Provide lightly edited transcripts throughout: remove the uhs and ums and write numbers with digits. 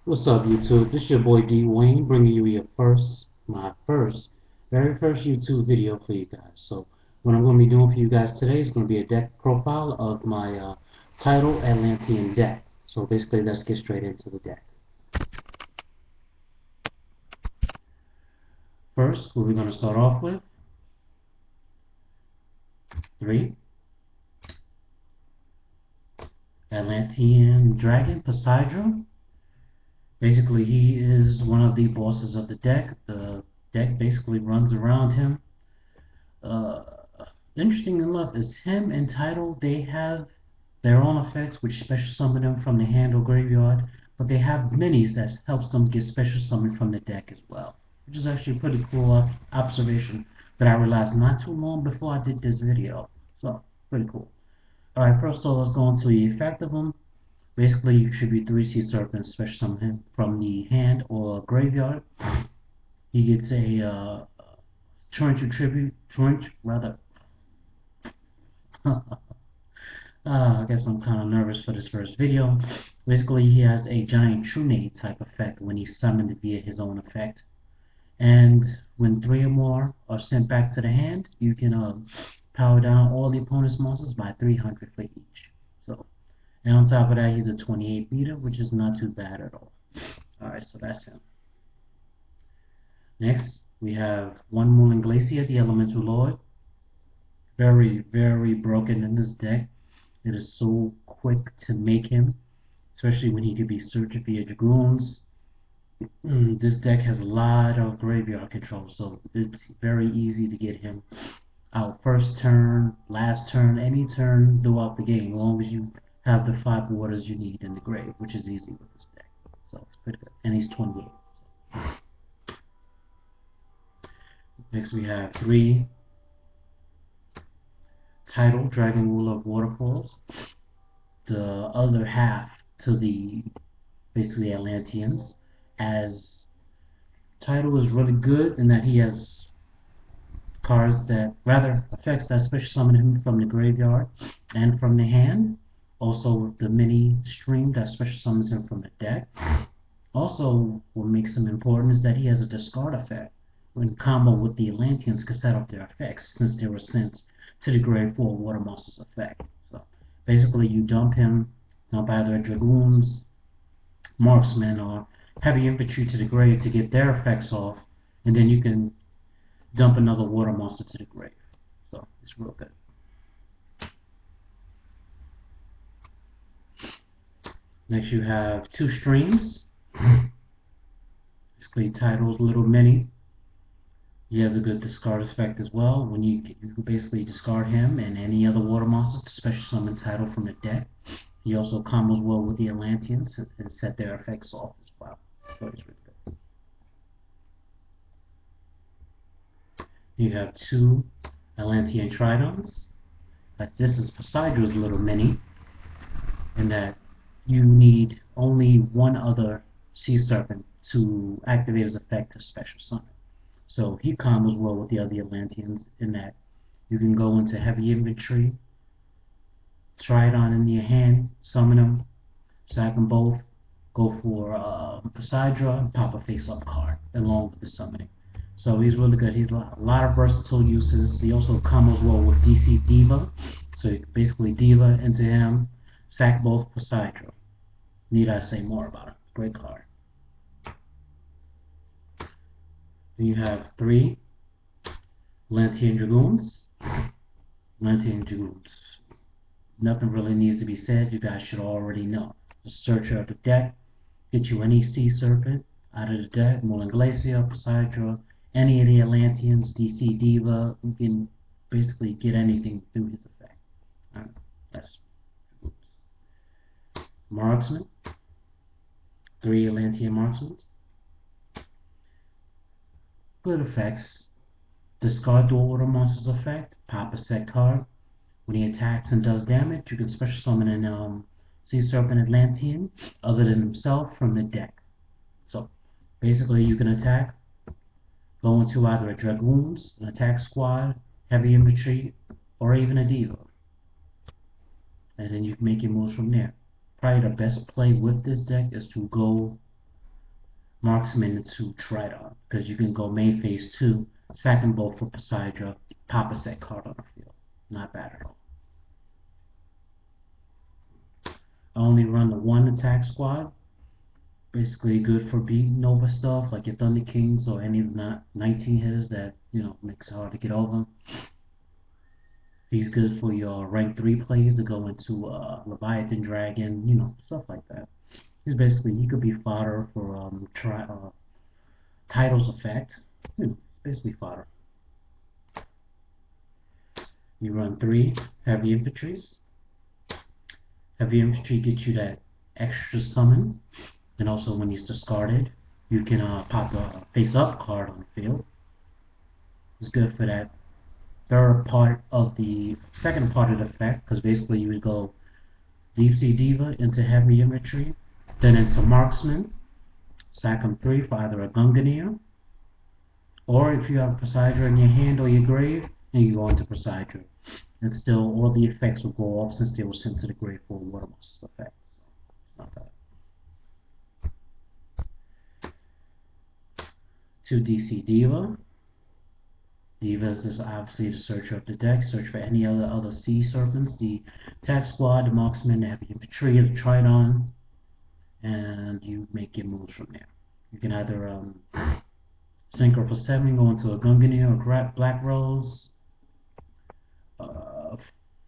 What's up, YouTube? This is your boy D Wayne, bringing you my very first YouTube video for you guys. So, what I'm going to be doing for you guys today is going to be a deck profile of my title Atlantean deck. So basically, let's get straight into the deck. First, what we're going to start off with 3 Atlantean Dragon Poseidon. Basically, he is one of the bosses of the deck. The deck basically runs around him. Interesting enough is him and Title, they have their own effects which special summon them from the hand or graveyard, but they have minis that helps them get special summoned from the deck as well, which is actually a pretty cool observation that I realized not too long before I did this video. So, pretty cool. Alright, first of all, let's go into the effect of them. Basically, you should be 3 Sea Serpents, special summon him from the hand or graveyard. He gets a torrential tribute, I guess I'm kind of nervous for this first video. Basically, he has a giant trunade type effect when he's summoned via his own effect. And when 3 or more are sent back to the hand, you can power down all the opponent's monsters by 300 for each. So, and on top of that, he's a 28 meter, which is not too bad at all. Alright, so that's him. Next, we have one Moulin Glacier, the Elemental Lord. Very, very broken in this deck. It is so quick to make him, especially when he can be searched via Dragoons. This deck has a lot of graveyard control, so it's very easy to get him out first turn, last turn, any turn throughout the game, as long as you have the 5 waters you need in the grave, which is easy with this deck. So it's pretty good. And he's 28. So. Next we have 3 Title Dragon Ruler of Waterfalls. The other half to the basically Atlanteans, as Title is really good in that he has cards that effects that special summon him from the graveyard and from the hand. Also with the mini stream that special summons him from the deck. Also, what makes him important is that he has a discard effect when combo with the Atlanteans can set off their effects, since they were sent to the grave for a water monster's effect. So basically you dump either Dragoons, Marksmen, or Heavy Infantry to the grave to get their effects off, and then you can dump another water monster to the grave. So it's real good. Next you have 2 streams. Basically Title's little mini. He has a good discard effect as well. When you can basically discard him and any other water monster to special summon Title from the deck. He also combos well with the Atlanteans and set their effects off as well. So it's really good. You have 2 Atlantean Tridons. This is Poseidon's little mini, in that you need only one other Sea Serpent to activate his effect to special summon. So he combos well with the other Atlanteans in that you can go into Heavy Infantry, Tridon in your hand, summon them, sack them both, go for Poseidon, pop a face-up card along with the summoning. So he's really good. He's a lot of versatile uses. He also combos well with DC Diva, so you can basically Diva into him, sack both Poseidon. Need I say more about him? Great card. Then you have 3 Atlantean Dragoons. Atlantean Dragoons. Nothing really needs to be said. You guys should already know. Just search out the deck. Get you any Sea Serpent out of the deck. Moulin Glacier, Poseidon, any of the Atlanteans, DC Diva. You can basically get anything through his effect. Alright, that's Marksman. 3 Atlantean Marksmen. Good effects. Discard dual water monster's effect. Pop a set card. When he attacks and does damage, you can special summon an Sea Serpent Atlantean other than himself from the deck. So basically you can attack, go into either a Dragoons, an attack squad, Heavy Infantry, or even a Diva. And then you can make your moves from there. Probably the best play with this deck is to go Marksman into Tridon, because you can go main phase 2, sack them both for Poseidra, pop a set card on the field. Not bad at all. I only run the one attack squad. Basically good for beating over stuff like your Thunder Kings or any of the 19 hitters that, makes it hard to get over. He's good for your rank 3 plays to go into Leviathan Dragon, stuff like that. He could be fodder for Title's effect. Basically fodder. You run 3 heavy infantries. Heavy infantry gets you that extra summon, and also when he's discarded, you can pop a face-up card on the field. It's good for that second part of the effect, because basically you would go Deep Sea Diva into heavy infantry, then into marksman, sack him 3 for either a Gungnir, or if you have Poseidra in your hand or your grave, then you go into Poseidra. And still, all the effects will go off since they were sent to the grave for a Water Monster effect. So, it's not bad. 2 DC Diva. Diva is just obviously to search up the deck, search for any other sea serpents, the attack squad, the marksman, the heavy infantry, the Tridon, and you make your moves from there. You can either synchro for 7, go into a Gungnir or Black Rose.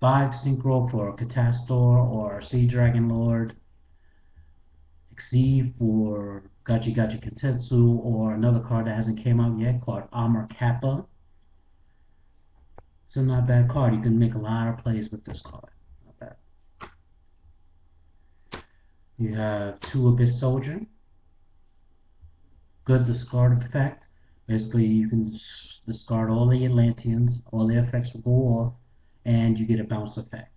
5 synchro for Catastor or Sea Dragon Lord. Exceed for Gachi Gachi Kentetsu, or another card that hasn't came out yet called Armor Kappa. It's a not bad card. You can make a lot of plays with this card. Not bad. You have 2 Abyss Soldier. Good discard effect. Basically, you can discard all the Atlanteans, all the effects will go off, and you get a bounce effect.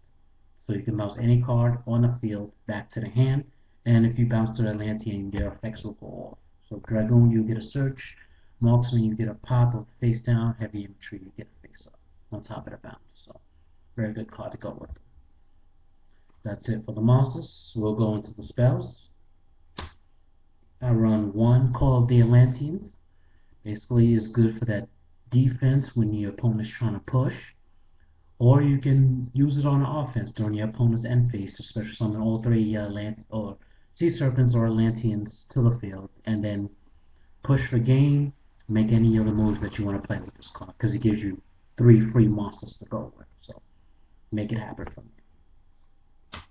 So you can bounce any card on the field back to the hand, and if you bounce to the Atlantean, their effects will go off. So Dragoon, you get a search. Marksman, you get a pop of face down. Heavy infantry, you get a face up on top of the bounce. So very good card to go with. That's it for the monsters. We'll go into the spells. I run 1 Call of the Atlanteans. Basically, it's good for that defense when your opponent's trying to push. Or you can use it on offense during your opponent's end phase to special summon all 3 or Sea Serpents or Atlanteans to the field, and then push for game, make any other moves that you want to play with this card, because it gives you 3 free monsters to go with. So make it happen for me.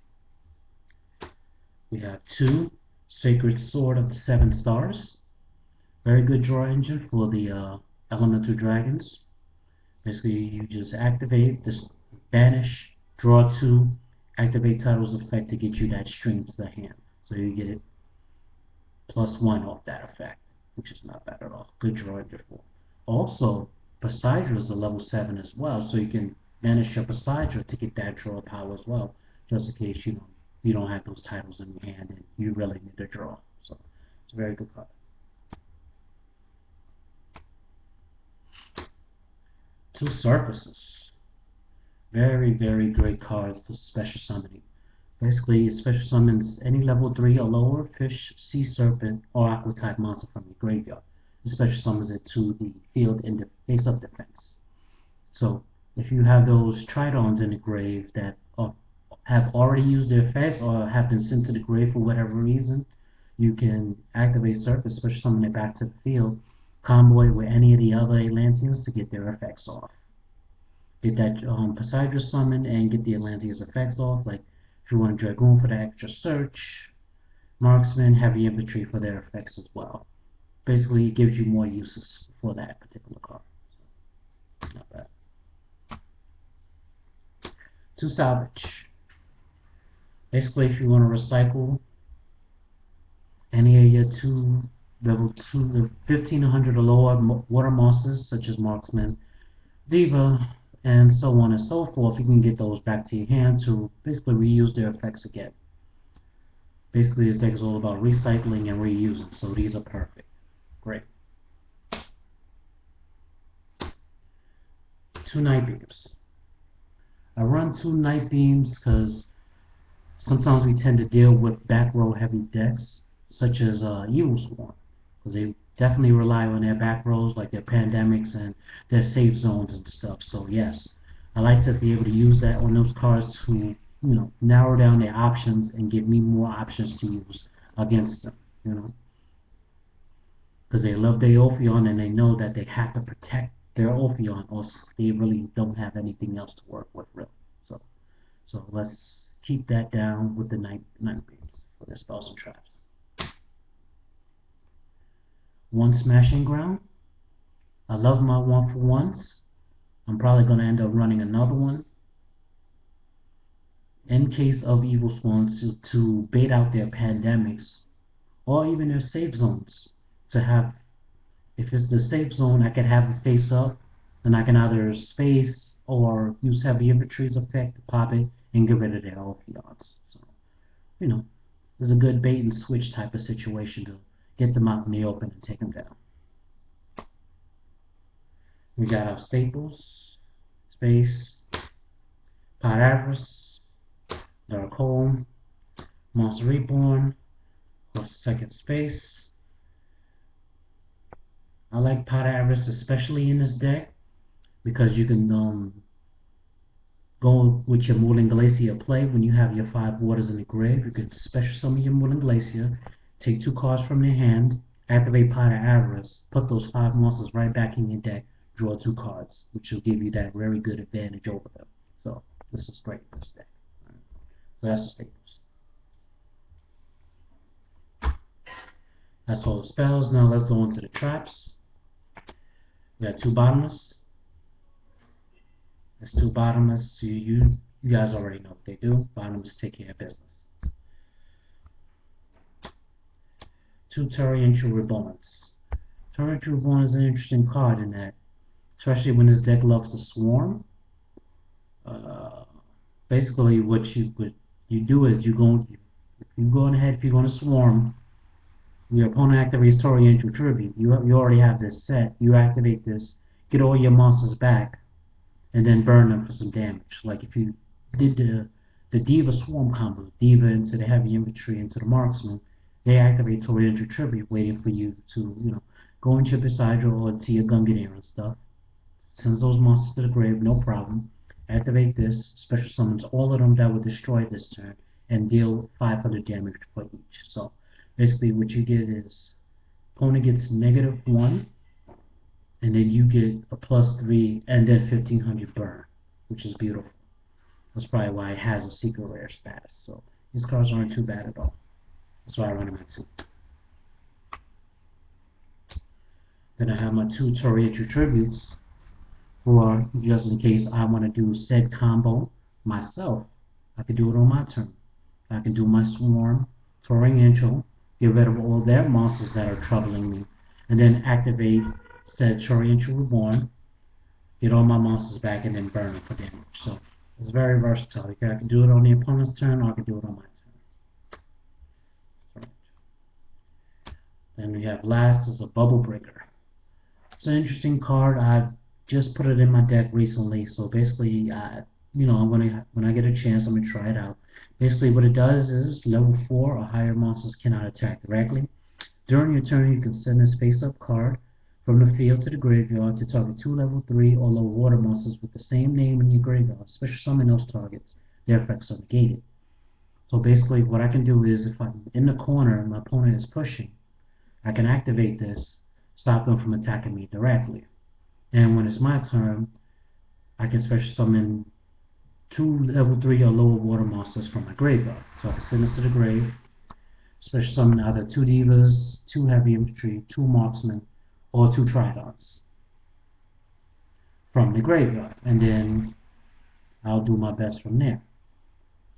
We have 2 Sacred Sword of the 7 Stars. Very good draw engine for the Elemental Dragons. Basically, you just activate this, banish, draw 2, activate Title's effect to get you that stream to the hand. So you get it +1 off that effect, which is not bad at all. Good draw engine for. Also, Poseidra is a level 7 as well, so you can banish your Poseidra to get that draw power as well, just in case you don't have those titles in your hand and you really need to draw. So it's a very good card. 2 Surfaces. Very, very great cards for special summoning. Basically, it special summons any level 3 or lower fish, sea serpent, or aqua type monster from your graveyard. It special summons it to the field in the face-up defense. So, if you have those Tridons in the grave that have already used their effects or have been sent to the grave for whatever reason, you can activate Surface, special summon it back to the field, convoy with any of the other Atlanteans to get their effects off. Get that Poseidra summon and get the Atlanteans effects off. Like if you want Dragoon for the extra search, Marksman, Heavy Infantry for their effects as well. Basically, it gives you more uses for that particular card. So, not bad. 2 Salvage. Basically, if you want to recycle any of your level 2, the 1500 or lower water monsters, such as Marksman, Diva, and so on and so forth, you can get those back to your hand to basically reuse their effects again. Basically, this deck is all about recycling and reusing, so these are perfect. Great. 2 Night Beams. I run 2 Night Beams because sometimes we tend to deal with back row heavy decks, such as Evil Swarm. because they definitely rely on their back rows, like their pandemics and their safe zones and stuff. So yes, I like to be able to use that on those cards to, narrow down their options and give me more options to use against them. Because they love their Ophion and they know that they have to protect their Ophion, or they really don't have anything else to work with, really. So let's keep that down with the night beams for their spells and traps. One smashing ground. I love my 1-for-1s. I'm probably going to end up running another one in case of evil swans to bait out their pandemics or even their safe zones. To have, if it's the safe zone, I can have it face up, and I can either space or use heavy infantry's effect to pop it and get rid of their Ophions. So, it's a good bait and switch type of situation to get them out in the open and take them down. We got our staples, space, Pot Avarice, Dark Hole, Monster Reborn, or second space. I like Pot Avarice especially in this deck because you can go with your Moreland Glacier play. When you have your 5 waters in the grave, you can special summon your Moreland Glacier, take 2 cards from your hand, activate Pot Avarice, put those 5 monsters right back in your deck, draw 2 cards, which will give you that very good advantage over them. So this is great for this deck. So that's the staples. That's all the spells. Now let's go into the traps. We got 2 bottomless. There's 2 bottomless. So you guys already know what they do. Bottomless take care of business. 2 Torrential Reborns. Torrential Reborn is an interesting card in that, especially when this deck loves to swarm. Basically, what you do is if you're going to swarm, your opponent activates Torrential Tribute. You already have this set. You activate this, get all your monsters back, and then burn them for some damage. Like if you did the Diva Swarm combo, Diva into the heavy infantry into the marksman, they activate Torrential Tribute, waiting for you to go into your Beside or to your Gungadere and stuff. Sends those monsters to the grave, no problem. Activate this, special summons all of them that would destroy this turn, and deal 500 damage for each. So basically what you get is opponent gets -1, and then you get a +3 and then 1500 burn, which is beautiful. That's probably why it has a secret rare status. So these cards aren't too bad at all. That's why I run them at 2. Then I have my 2 Torrential Tributes, for just in case I want to do said combo myself. I can do it on my turn. I can do my Swarm, Torrential, get rid of all their monsters that are troubling me, and then activate said Torrential Reborn, get all my monsters back, and then burn them for damage. So it's very versatile. I can do it on the opponent's turn, or I can do it on my turn. Then we have last is a Bubble Breaker. It's an interesting card. I've just put it in my deck recently, so basically, when I get a chance, I'm gonna try it out. Basically, what it does is level 4 or higher monsters cannot attack directly. During your turn, you can send this face-up card from the field to the graveyard to target 2 level 3 or lower water monsters with the same name in your graveyard. Special summon those targets. Their effects are negated. So basically, what I can do is, if I'm in the corner and my opponent is pushing, I can activate this, stop them from attacking me directly. And when it's my turn, I can special summon 2 level 3 or lower water monsters from my graveyard. So I can send this to the grave, special summon either 2 Divas, 2 Heavy Infantry, 2 Marksmen, or 2 Tridons from the graveyard. And then I'll do my best from there.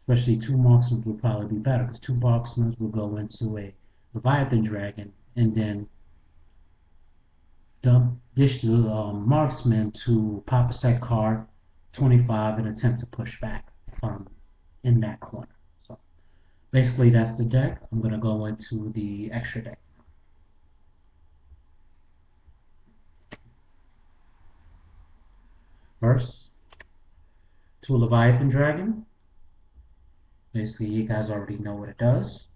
Especially 2 Marksmen would probably be better, because 2 Marksmen will go into a Leviathan Dragon, and then dish the Marksman to pop a set card 25 and attempt to push back if I'm in that corner. So basically that's the deck. I'm going to go into the extra deck. First, 2 Leviathan Dragon. Basically you guys already know what it does.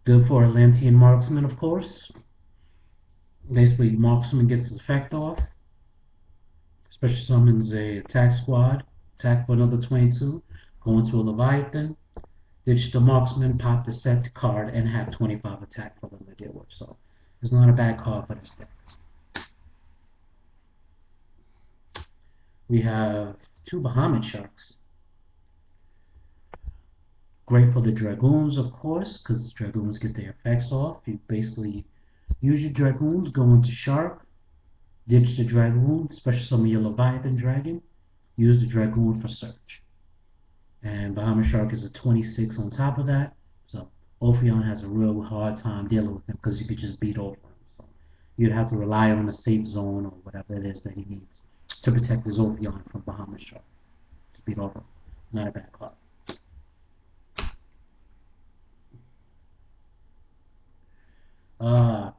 Good for Atlantean Marksman, of course. Basically, marksman gets his effect off. Special summons a attack squad. Attack for another 22. Go into a Leviathan. Ditch the marksman, pop the set card, and have 25 attack for them to deal with. So it's not a bad card for this deck. We have two Bahamut Sharks. Great for the Dragoons, of course, because Dragoons get their effects off. You basically use your Dragoons, go into Shark, ditch the Dragoon, especially some of your Leviathan Dragon, use the Dragoon for search. And Bahamut Shark is a 26 on top of that, so Ophion has a real hard time dealing with him because you could just beat over him. So you'd have to rely on a safe zone or whatever it is that he needs to protect his Ophion from Bahamut Shark. To beat over him. Not a bad card.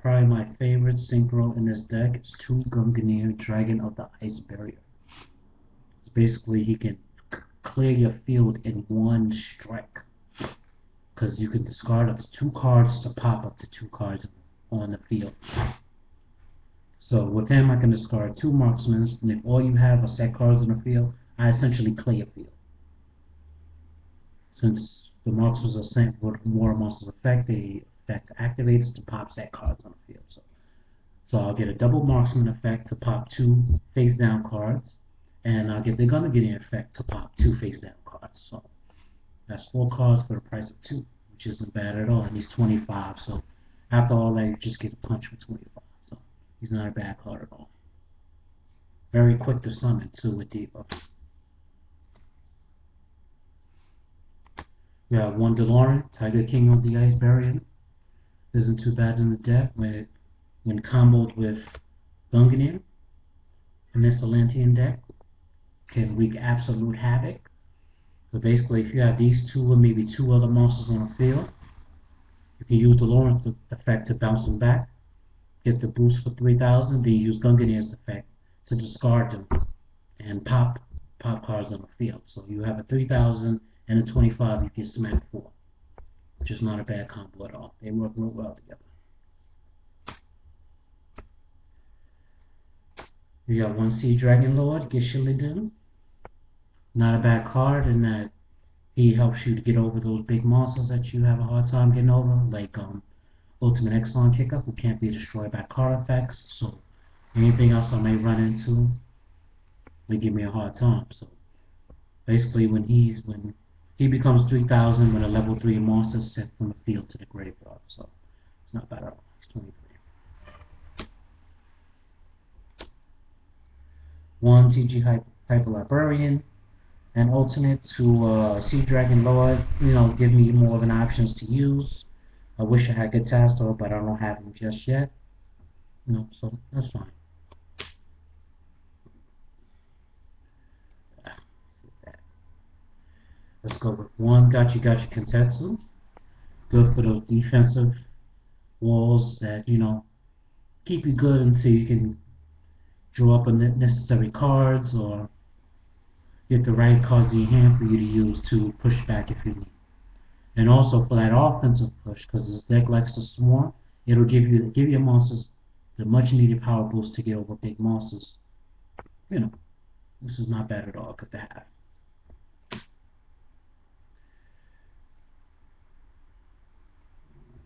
Probably my favorite synchro in this deck is 2 Gungnir, Dragon of the Ice Barrier. Basically, he can clear your field in one strike. Because you can discard up to 2 cards to pop up to 2 cards on the field. So with him, I can discard 2 marksmen, and if all you have are set cards on the field, I essentially clear your field. Since the marksmen are sent with War Monsters effect, the effect activates to pop set cards on the field. So I'll get a double marksman effect to pop 2 face down cards, and I'll get the Gungnir effect to pop 2 face down cards. So that's 4 cards for the price of 2, which isn't bad at all. And he's 25, so after all that, you just get a punch for 25. So he's not a bad card at all. Very quick to summon too with debuff. We have 1 DeLorean, Tiger King of the Ice Barrier. Isn't too bad in the deck when comboed with Gungnir. In this Atlantean deck, can wreak absolute havoc. So basically, if you have these 2 or maybe 2 other monsters on the field, you can use the Lawrence effect to bounce them back, get the boost for 3,000, then use Gungnir's effect to discard them and pop cards on the field. So you have a 3,000 and a 25 you can smack for, which is not a bad combo at all. They work real well together. You got 1 Sea Dragon Lord, Gishilidin. Not a bad card in that he helps you to get over those big monsters that you have a hard time getting over, like Ultimate Exxon Kicker, who can't be destroyed by card effects. So anything else I may run into, they give me a hard time. So basically, when he becomes 3,000 when a level 3 monster is sent from the field to the graveyard. So it's not bad at all. It's 23. 1 TG Hyper Librarian. An alternate to Sea Dragon Lord, give me more of an options to use. I wish I had Catastor, but I don't have him just yet. So that's fine. Let's go with 1 Gachi Kentetsu. Good for those defensive walls that, keep you good until you can draw up unnecessary cards or get the right cards in your hand for you to use to push back if you need. And also for that offensive push, because this deck likes to swarm, it'll give your monsters the much needed power boost to get over big monsters. This is not bad at all. Good to have.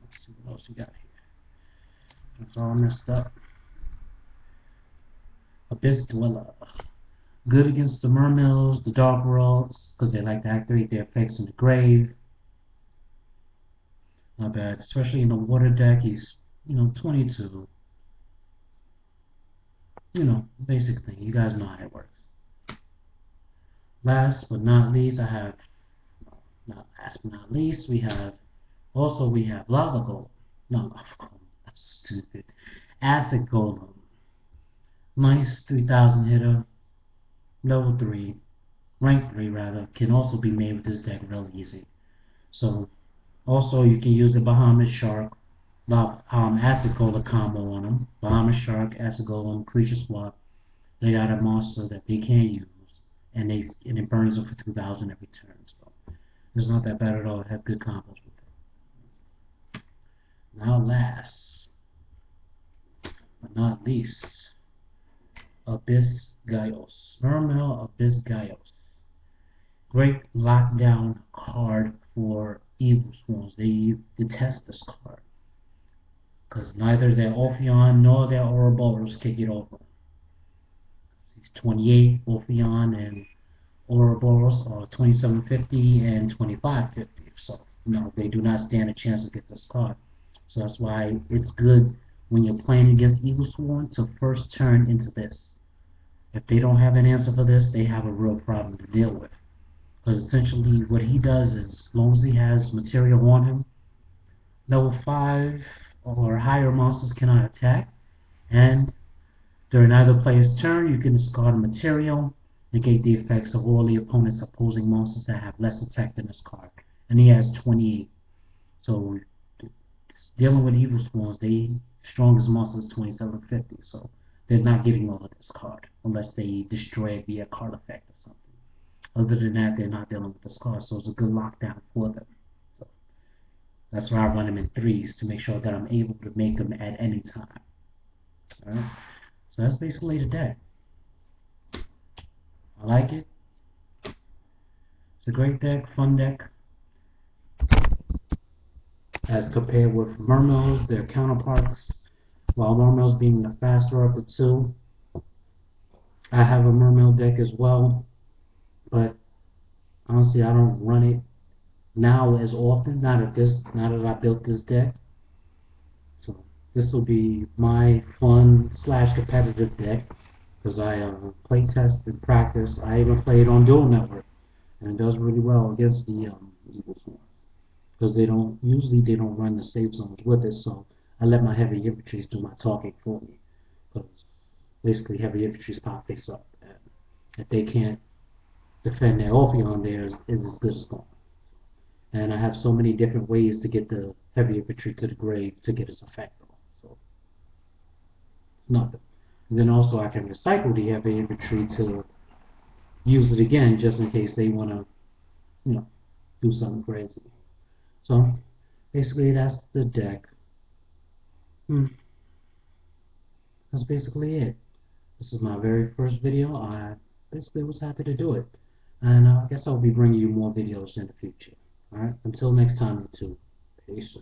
Let's see what else we got here. It's all messed up. Abyss Dweller. Good against the Mermills, the Dark Worlds, because they like to activate their effects in the grave. Not bad, especially in the water deck. He's, 22. Basic thing. You guys know how it works. Last but not least, not last but not least, we have Lava Golem. No, Lava Golem. That's stupid. Acid Golem. Nice 3,000 hitter. Level 3, rank 3 rather, can also be made with this deck real easy. So, also you can use the Bahamut Shark, Acid Golem combo on them. Bahamut Shark, Acid Golem, Creature Swap. They got a monster that they can't use, and it burns them for 2,000 every turn. So, it's not that bad at all. It has good combos with it. Now last, but but not least, Abyss Gaios. Mermail Abyss Gaios. Great lockdown card for Evil Swans. They detest this card, because neither their Ophion nor their Ouroboros can get over. He's 28, Ophion and Ouroboros are 2750 and 2550. So, no, they do not stand a chance against this card. So that's why it's good when you're playing against Evil Sworn to first turn into this. If they don't have an answer for this, they have a real problem to deal with. Because essentially what he does is, as long as he has material on him, level 5 or higher monsters cannot attack, and during either player's turn you can discard a material, negate the effects of all the opponent's opposing monsters that have less attack than this card. And he has 28. So dealing with Evil Swans, they strongest monster is 2750, so they're not getting all of this card unless they destroy it via card effect or something. Other than that, they're not dealing with this card, so it's a good lockdown for them. So that's why I run them in 3s, to make sure that I'm able to make them at any time. Alright? So that's basically the deck. I like it. It's a great deck, fun deck. As compared with Mermails, their counterparts. While Mermails being the faster of the two, I have a Mermail deck as well, but honestly I don't run it now as often. Not that I built this deck. So this will be my fun / competitive deck, because I play test and practice. I even play it on Dual Network, and it does really well against the Evil Swans, because they don't run the safe zones with it. So I let my heavy infantries do my talking for me, because basically heavy infantries pop face up, and if they can't defend their Ophion, theirs is as good as gone. And I have so many different ways to get the heavy infantry to the grave to get its effect on. So nothing. And then also I can recycle the heavy infantry to use it again, just in case they want to, do something crazy. So basically that's the deck. That's basically it. This is my very first video. I basically was happy to do it, and I guess I'll be bringing you more videos in the future. Alright, until next time, YouTube. Peace.